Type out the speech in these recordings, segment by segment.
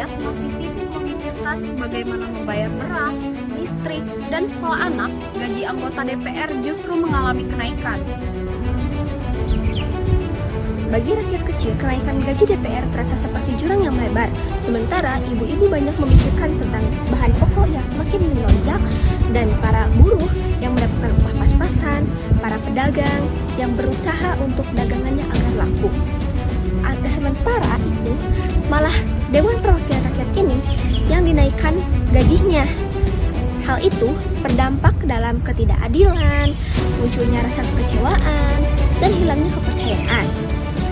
rakyat masih sibuk memikirkan bagaimana membayar beras, listrik, dan sekolah anak, gaji anggota DPR justru mengalami kenaikan. Bagi rakyat kecil, kenaikan gaji DPR terasa seperti jurang yang melebar. Sementara ibu-ibu banyak memikirkan tentang bahan pokok yang semakin melonjak dan para buruh yang mendapatkan upah pas-pasan, para pedagang yang berusaha untuk dagangannya agar laku. Sementara itu, malah Dewan Perwakilan Rakyat ini yang dinaikkan gajinya. Hal itu berdampak dalam ketidakadilan, munculnya rasa kekecewaan, dan hilangnya kepercayaan.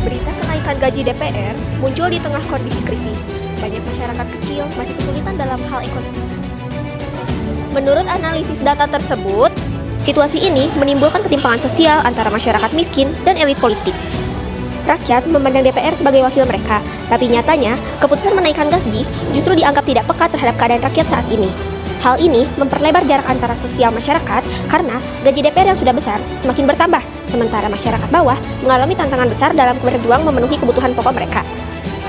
Berita kenaikan gaji DPR muncul di tengah kondisi krisis. Banyak masyarakat kecil masih kesulitan dalam hal ekonomi. Menurut analisis data tersebut, situasi ini menimbulkan ketimpangan sosial antara masyarakat miskin dan elit politik. Rakyat memandang DPR sebagai wakil mereka, tapi nyatanya keputusan menaikkan gaji justru dianggap tidak peka terhadap keadaan rakyat saat ini. Hal ini memperlebar jarak antara sosial masyarakat karena gaji DPR yang sudah besar semakin bertambah, sementara masyarakat bawah mengalami tantangan besar dalam berjuang memenuhi kebutuhan pokok mereka.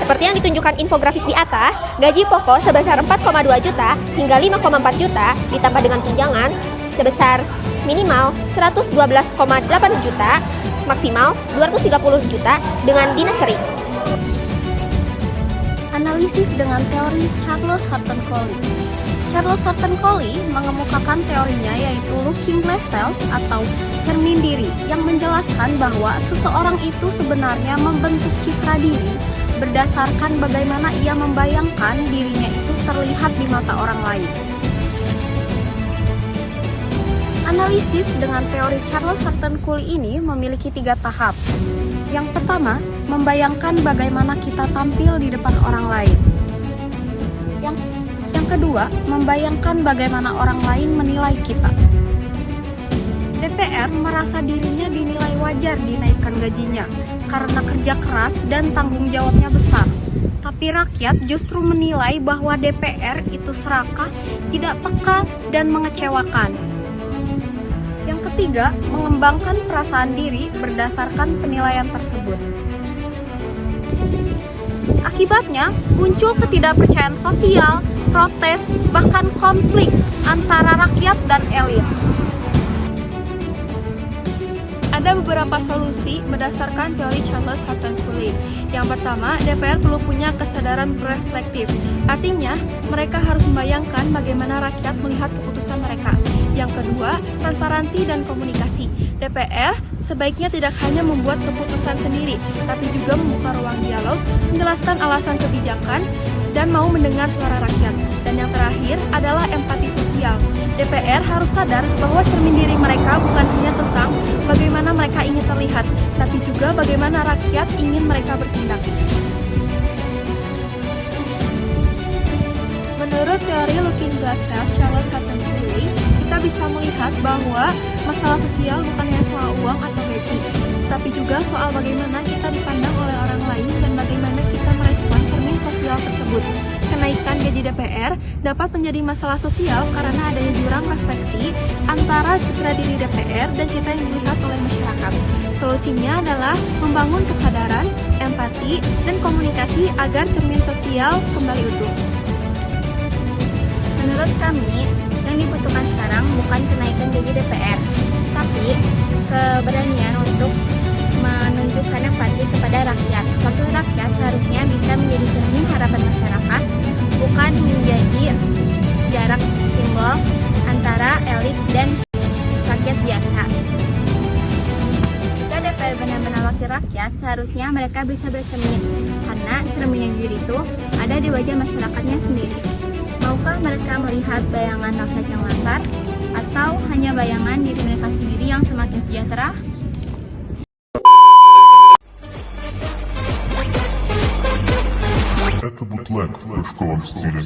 Seperti yang ditunjukkan infografis di atas, gaji pokok sebesar 4,2 juta hingga 5,4 juta ditambah dengan tunjangan sebesar minimal 112,8 juta, maksimal 230 juta dengan dinaseri. Analisis dengan teori Charles Horton Collie. Charles Horton Collie mengemukakan teorinya yaitu looking glass self atau cermin diri yang menjelaskan bahwa seseorang itu sebenarnya membentuk citra diri berdasarkan bagaimana ia membayangkan dirinya itu terlihat di mata orang lain. Analisis dengan teori Charles Horton Collie ini memiliki 3 tahap. Yang pertama, membayangkan bagaimana kita tampil di depan orang lain. Yang kedua, membayangkan bagaimana orang lain menilai kita. DPR merasa dirinya dinilai wajar dinaikkan gajinya karena kerja keras dan tanggung jawabnya besar. Tapi rakyat justru menilai bahwa DPR itu serakah, tidak peka, dan mengecewakan. Yang ketiga, mengembangkan perasaan diri berdasarkan penilaian tersebut. Akibatnya, muncul ketidakpercayaan sosial, protes, bahkan konflik antara rakyat dan elit. Ada beberapa solusi berdasarkan teori Charles Horton Collie. Yang pertama, DPR perlu punya kesadaran reflektif. Artinya, mereka harus membayangkan bagaimana rakyat melihat keputusan mereka. Yang kedua, transparansi dan komunikasi. DPR sebaiknya tidak hanya membuat keputusan sendiri, tapi juga membuka ruang dialog, menjelaskan alasan kebijakan, dan mau mendengar suara rakyat. Dan yang terakhir adalah empati sosial. DPR harus sadar bahwa cermin diri mereka bukan hanya tentang bagaimana mereka ingin terlihat, tapi juga bagaimana rakyat ingin mereka bertindak. Menurut teori Looking Glass Self Charles Horton Collie, kita bisa melihat bahwa masalah sosial bukan hanya soal uang atau gaji, tapi juga soal bagaimana kita dipandang oleh orang lain dan bagaimana kita merespon cermin sosial tersebut. Kenaikan gaji DPR dapat menjadi masalah sosial karena adanya jurang refleksi antara citra diri DPR dan citra yang dilihat oleh masyarakat. Solusinya adalah membangun kesadaran, empati, dan komunikasi agar cermin sosial kembali utuh. Menurut kami, yang dibutuhkan sekarang bukan kenaikan gaji DPR, tapi keberanian untuk menunjukkan empati kepada rakyat. Wakil rakyat seharusnya bisa menjadi cermin harapan masyarakat, bukan menjadi jarak simbol antara elit dan rakyat biasa. Jika DPR benar-benar wakil rakyat, seharusnya mereka bisa bercermin, karena cermin yang diri itu ada di wajah masyarakatnya sendiri. Maukah mereka melihat bayangan rakyat yang latar, atau hanya bayangan diri mereka sendiri yang semakin sejahtera? Это бутлег в школах стиля.